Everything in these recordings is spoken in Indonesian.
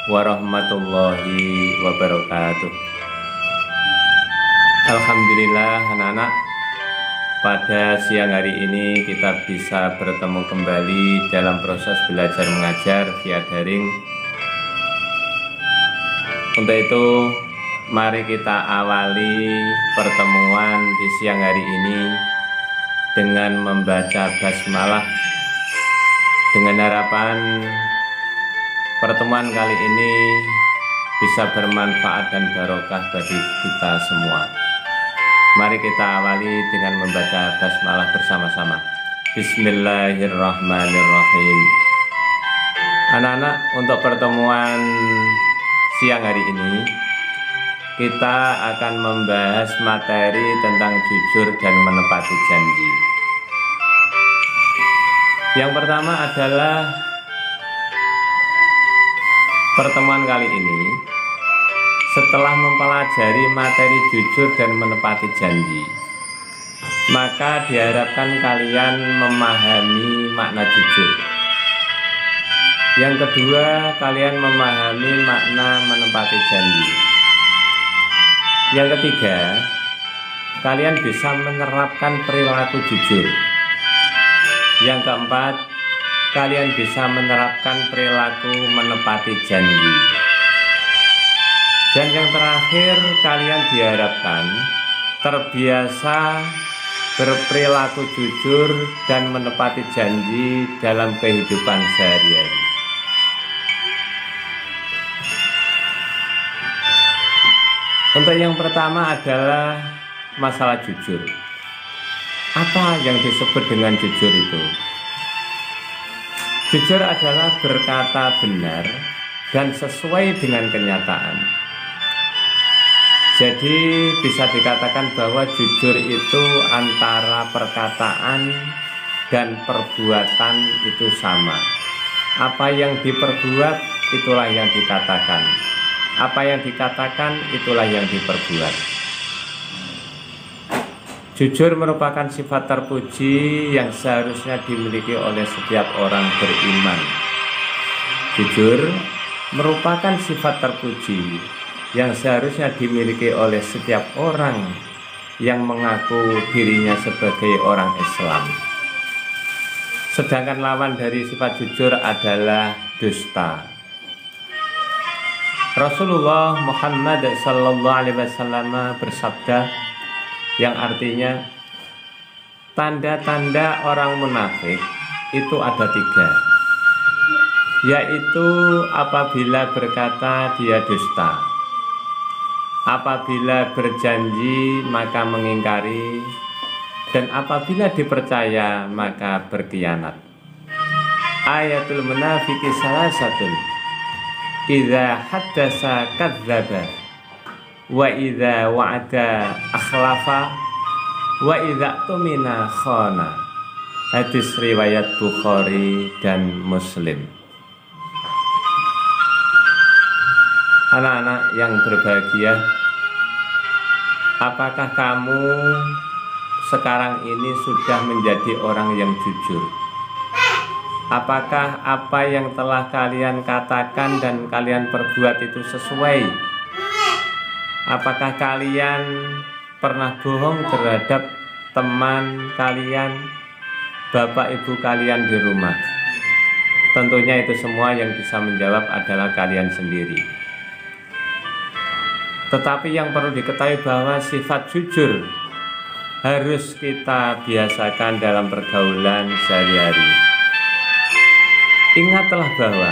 warahmatullahi wabarakatuh. Alhamdulillah anak-anak, pada siang hari ini kita bisa bertemu kembali dalam proses belajar mengajar via daring. Untuk itu mari kita awali pertemuan di siang hari ini dengan membaca basmalah, dengan harapan pertemuan kali ini bisa bermanfaat dan barokah bagi kita semua. Mari kita awali dengan membaca basmalah bersama-sama. Bismillahirrahmanirrahim. Anak-anak, untuk pertemuan siang hari ini kita akan membahas materi tentang jujur dan menepati janji. Yang pertama adalah pertemuan kali ini setelah mempelajari materi jujur dan menepati janji, maka diharapkan kalian memahami makna jujur. Yang kedua, kalian memahami makna menepati janji. Yang ketiga, kalian bisa menerapkan perilaku jujur. Yang keempat, kalian bisa menerapkan perilaku menepati janji. Dan yang terakhir, kalian diharapkan terbiasa berperilaku jujur dan menepati janji dalam kehidupan sehari-hari. Untuk yang pertama adalah masalah jujur. Apa yang disebut dengan jujur itu? Jujur adalah berkata benar dan sesuai dengan kenyataan. Jadi bisa dikatakan bahwa jujur itu antara perkataan dan perbuatan itu sama. Apa yang diperbuat itulah yang dikatakan. Apa yang dikatakan itulah yang diperbuat. Jujur merupakan sifat terpuji yang seharusnya dimiliki oleh setiap orang beriman. Jujur merupakan sifat terpuji yang seharusnya dimiliki oleh setiap orang yang mengaku dirinya sebagai orang Islam. Sedangkan lawan dari sifat jujur adalah dusta. Rasulullah Muhammad SAW bersabda, yang artinya tanda-tanda orang munafik itu ada 3, yaitu apabila berkata dia dusta, apabila berjanji maka mengingkari, dan apabila dipercaya maka berkhianat. Ayatul munafiki salasatun, idza haddasa kadzdzaba, wa idza wa'ada akhlafa, wa idza tumina khana. Hadis riwayat Bukhari dan Muslim. Anak-anak yang berbahagia, apakah kamu sekarang ini sudah menjadi orang yang jujur? Apakah apa yang telah kalian katakan dan kalian perbuat itu sesuai? Apakah kalian pernah bohong terhadap teman kalian, bapak ibu kalian di rumah? Tentunya itu semua yang bisa menjawab adalah kalian sendiri. Tetapi yang perlu diketahui bahwa sifat jujur harus kita biasakan dalam pergaulan sehari-hari. Ingatlah bahwa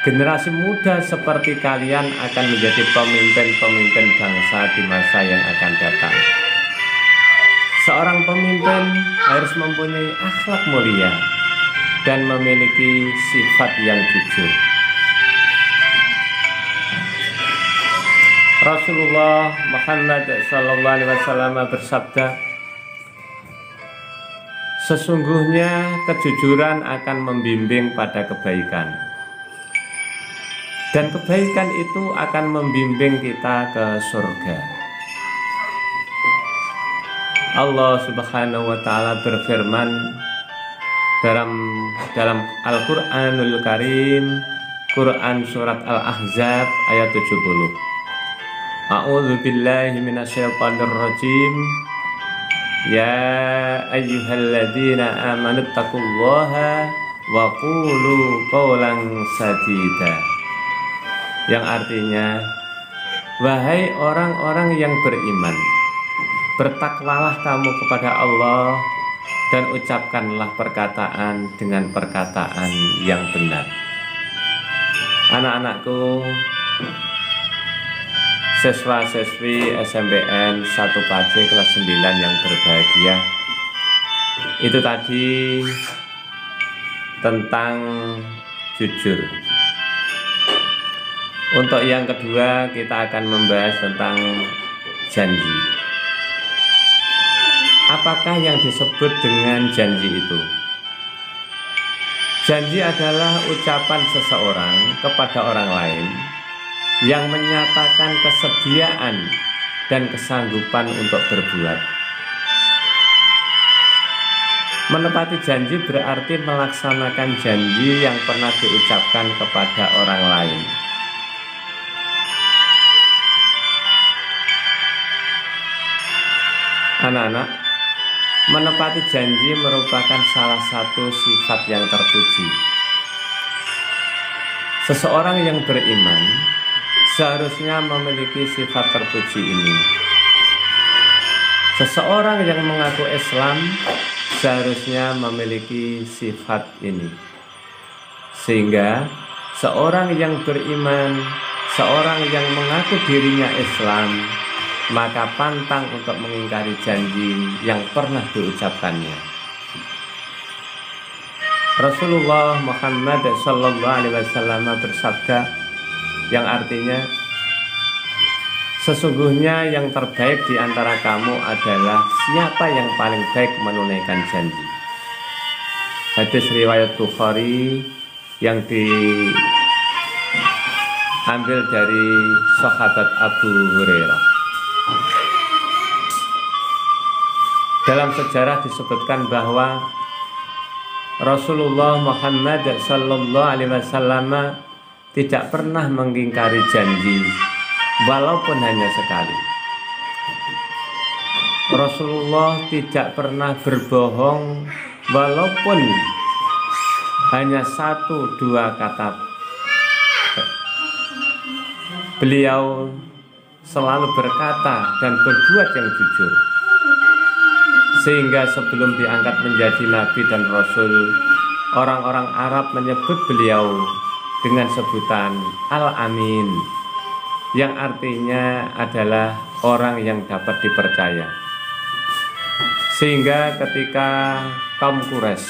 generasi muda seperti kalian akan menjadi pemimpin-pemimpin bangsa di masa yang akan datang. Seorang pemimpin harus mempunyai akhlak mulia dan memiliki sifat yang jujur. Rasulullah Muhammad SAW bersabda, sesungguhnya kejujuran akan membimbing pada kebaikan, dan kebaikan itu akan membimbing kita ke surga. Allah Subhanahu wa Ta'ala berfirman dalam Al-Qur'anul Karim Quran surat Al-Ahzab ayat 70. A'udzu billahi minasyaitonir rajim. Ya ayyuhalladzina amanu taqullaha wa qulu qawlan sadida. Yang artinya, wahai orang-orang yang beriman, bertakwalah kamu kepada Allah dan ucapkanlah perkataan dengan perkataan yang benar. Anak-anakku, siswa-siswi SMPN 1 Pace kelas 9 yang berbahagia, itu tadi tentang jujur. Untuk yang kedua, kita akan membahas tentang janji. Apakah yang disebut dengan janji itu? Janji adalah ucapan seseorang kepada orang lain yang menyatakan kesediaan dan kesanggupan untuk berbuat. Menepati janji berarti melaksanakan janji yang pernah diucapkan kepada orang lain. Anak-anak, menepati janji merupakan salah satu sifat yang terpuji. Seseorang yang beriman seharusnya memiliki sifat terpuji ini. Seseorang yang mengaku Islam seharusnya memiliki sifat ini. Sehingga seorang yang beriman, seorang yang mengaku dirinya Islam, maka pantang untuk mengingkari janji yang pernah diucapkannya. Rasulullah Muhammad SAW bersabda, yang artinya, sesungguhnya yang terbaik di antara kamu adalah siapa yang paling baik menunaikan janji. Hadis riwayat Bukhari yang diambil dari sahabat Abu Hurairah. Dalam sejarah disebutkan bahwa Rasulullah Muhammad SAW tidak pernah mengingkari janji walaupun hanya sekali. Rasulullah tidak pernah berbohong walaupun hanya 1-2 kata. Beliau selalu berkata dan berbuat yang jujur. Sehingga sebelum diangkat menjadi nabi dan rasul, orang-orang Arab menyebut beliau dengan sebutan Al-Amin, yang artinya adalah orang yang dapat dipercaya. Sehingga ketika kaum Quraisy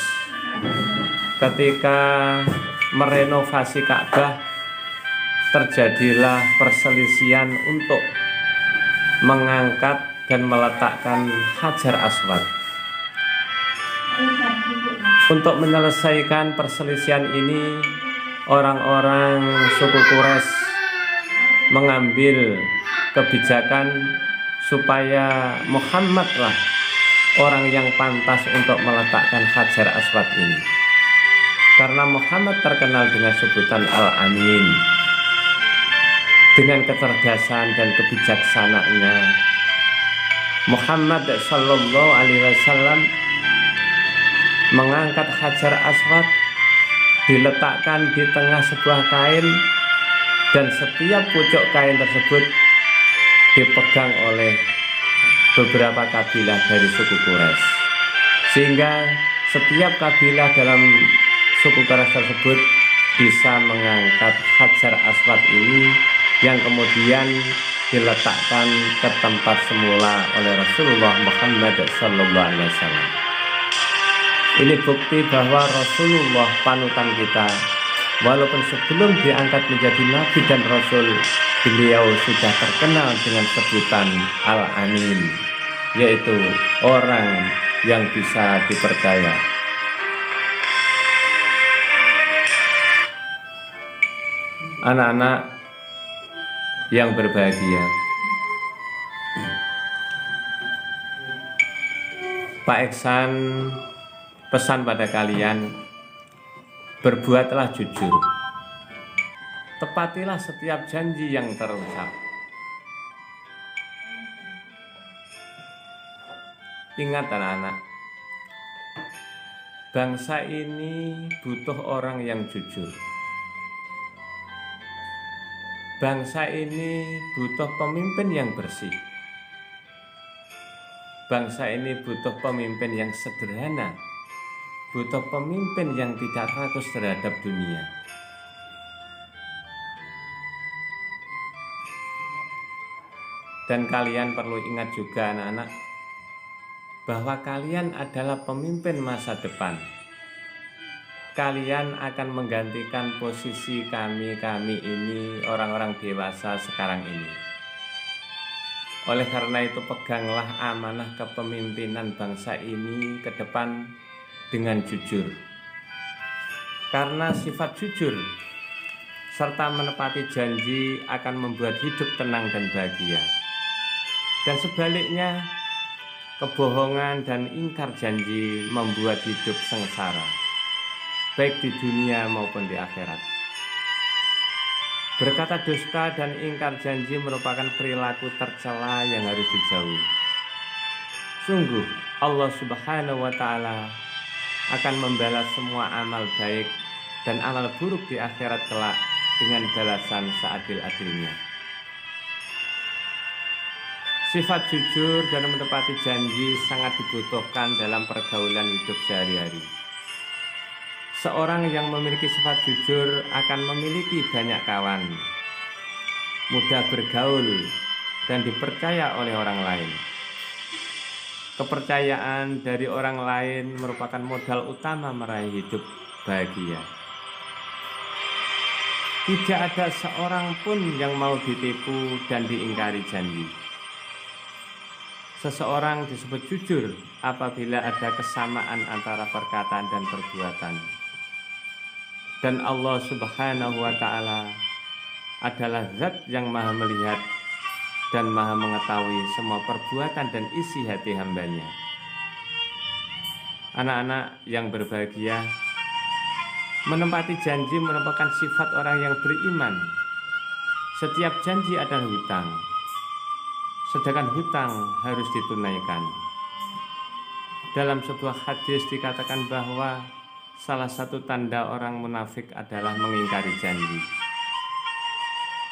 ketika merenovasi Ka'bah, terjadilah perselisihan untuk mengangkat dan meletakkan Hajar Aswad. Untuk menyelesaikan perselisihan ini, orang-orang suku Quraisy mengambil kebijakan supaya Muhammadlah orang yang pantas untuk meletakkan Hajar Aswad ini. Karena Muhammad terkenal dengan sebutan Al-Amin. Dengan kecerdasan dan kebijaksanaannya, Muhammad Sallallahu Alaihi Wasallam mengangkat Hajar Aswad, diletakkan di tengah sebuah kain, dan setiap pucuk kain tersebut dipegang oleh beberapa kabilah dari suku Quraisy. Sehingga setiap kabilah dalam suku Quraisy tersebut bisa mengangkat Hajar Aswad ini, yang kemudian diletakkan ke tempat semula oleh Rasulullah Muhammad SAW. Ini bukti bahwa Rasulullah panutan kita, walaupun sebelum diangkat menjadi nabi dan rasul, beliau sudah terkenal dengan sebutan Al-Amin, yaitu orang yang bisa dipercaya. Anak-anak yang berbahagia, Pak Eksan pesan pada kalian, berbuatlah jujur. tepatilah setiap janji yang terucap. Ingat anak-anak, bangsa ini butuh orang yang jujur. Bangsa ini butuh pemimpin yang bersih. Bangsa ini butuh pemimpin yang sederhana, butuh pemimpin yang tidak rakus terhadap dunia. Dan kalian perlu ingat juga anak-anak, bahwa kalian adalah pemimpin masa depan. Kalian akan menggantikan posisi kami ini, orang-orang dewasa sekarang ini. Oleh karena itu, peganglah amanah kepemimpinan bangsa ini ke depan dengan jujur. Karena sifat jujur serta menepati janji akan membuat hidup tenang dan bahagia. Dan sebaliknya, kebohongan dan ingkar janji membuat hidup sengsara, baik di dunia maupun di akhirat. Berkata dusta dan ingkar janji merupakan perilaku tercela yang harus dijauhi. Sungguh Allah Subhanahu wa Ta'ala akan membalas semua amal baik dan amal buruk di akhirat kelak dengan balasan seadil-adilnya. Sifat jujur dan menepati janji sangat dibutuhkan dalam pergaulan hidup sehari-hari. Seorang yang memiliki sifat jujur akan memiliki banyak kawan, mudah bergaul, dan dipercaya oleh orang lain. Kepercayaan dari orang lain merupakan modal utama meraih hidup bahagia. Tidak ada seorang pun yang mau ditipu dan diingkari janji. Seseorang disebut jujur apabila ada kesamaan antara perkataan dan perbuatan. Dan Allah Subhanahu wa Ta'ala adalah zat yang maha melihat dan maha mengetahui semua perbuatan dan isi hati hambanya. Anak-anak yang berbahagia, menepati janji merupakan sifat orang yang beriman. Setiap janji adalah hutang, sedangkan hutang harus ditunaikan. Dalam sebuah hadis dikatakan bahwa salah satu tanda orang munafik adalah mengingkari janji.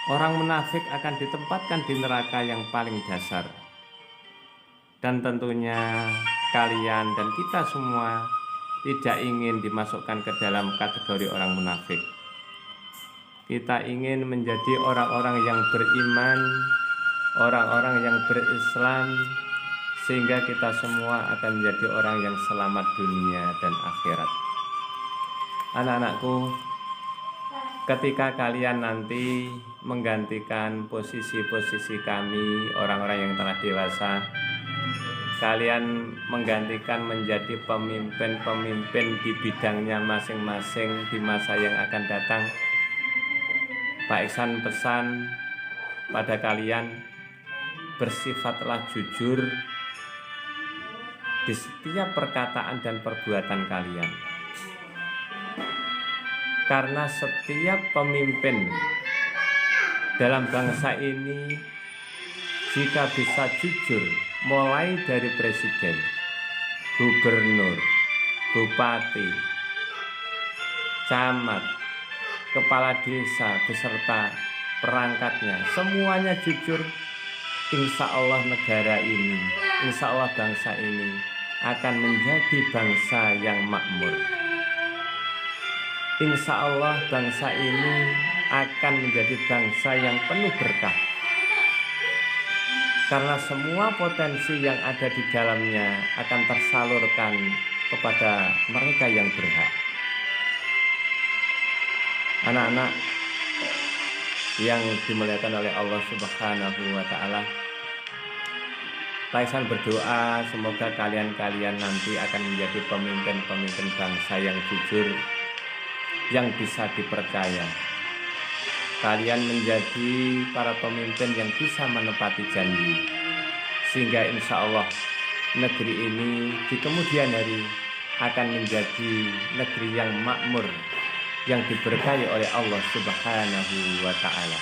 Orang munafik akan ditempatkan di neraka yang paling dasar. Dan tentunya kalian dan kita semua tidak ingin dimasukkan ke dalam kategori orang munafik. Kita ingin menjadi orang-orang yang beriman, orang-orang yang berislam, sehingga kita semua akan menjadi orang yang selamat dunia dan akhirat. Anak-anakku, ketika kalian nanti menggantikan posisi-posisi kami, orang-orang yang telah dewasa, kalian menggantikan menjadi pemimpin-pemimpin di bidangnya masing-masing di masa yang akan datang. Pak Iksan pesan pada kalian, bersifatlah jujur di setiap perkataan dan perbuatan kalian. Karena setiap pemimpin dalam bangsa ini, jika bisa jujur, mulai dari presiden, gubernur, bupati, camat, kepala desa beserta perangkatnya, semuanya jujur, insya Allah negara ini, insya Allah bangsa ini akan menjadi bangsa yang makmur. Insya Allah bangsa ini akan menjadi bangsa yang penuh berkah. Karena semua potensi yang ada di dalamnya akan tersalurkan kepada mereka yang berhak. Anak-anak yang dimuliakan oleh Allah Subhanahu wa Ta'ala, Pak Iksan berdoa semoga kalian nanti akan menjadi pemimpin-pemimpin bangsa yang jujur, yang bisa dipercaya. Kalian menjadi para pemimpin yang bisa menepati janji, sehingga insya Allah negeri ini di kemudian hari akan menjadi negeri yang makmur, yang diberkahi oleh Allah Subhanahu wa Ta'ala.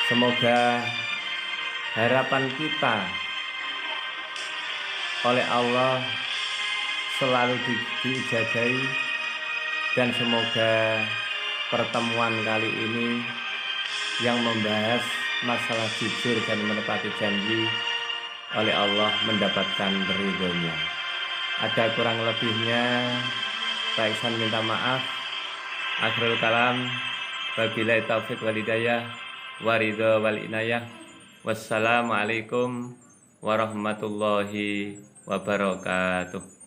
Semoga harapan kita oleh Allah selalu diijazahi, dan semoga pertemuan kali ini yang membahas masalah jujur dan menepati janji oleh Allah mendapatkan ridhonya. Ada kurang lebihnya, Pak Ihsan minta maaf. Akhirul kalam, wabillahi taufiq wal hidayah, waridho wal inayah. Wassalamualaikum warahmatullahi wabarakatuh.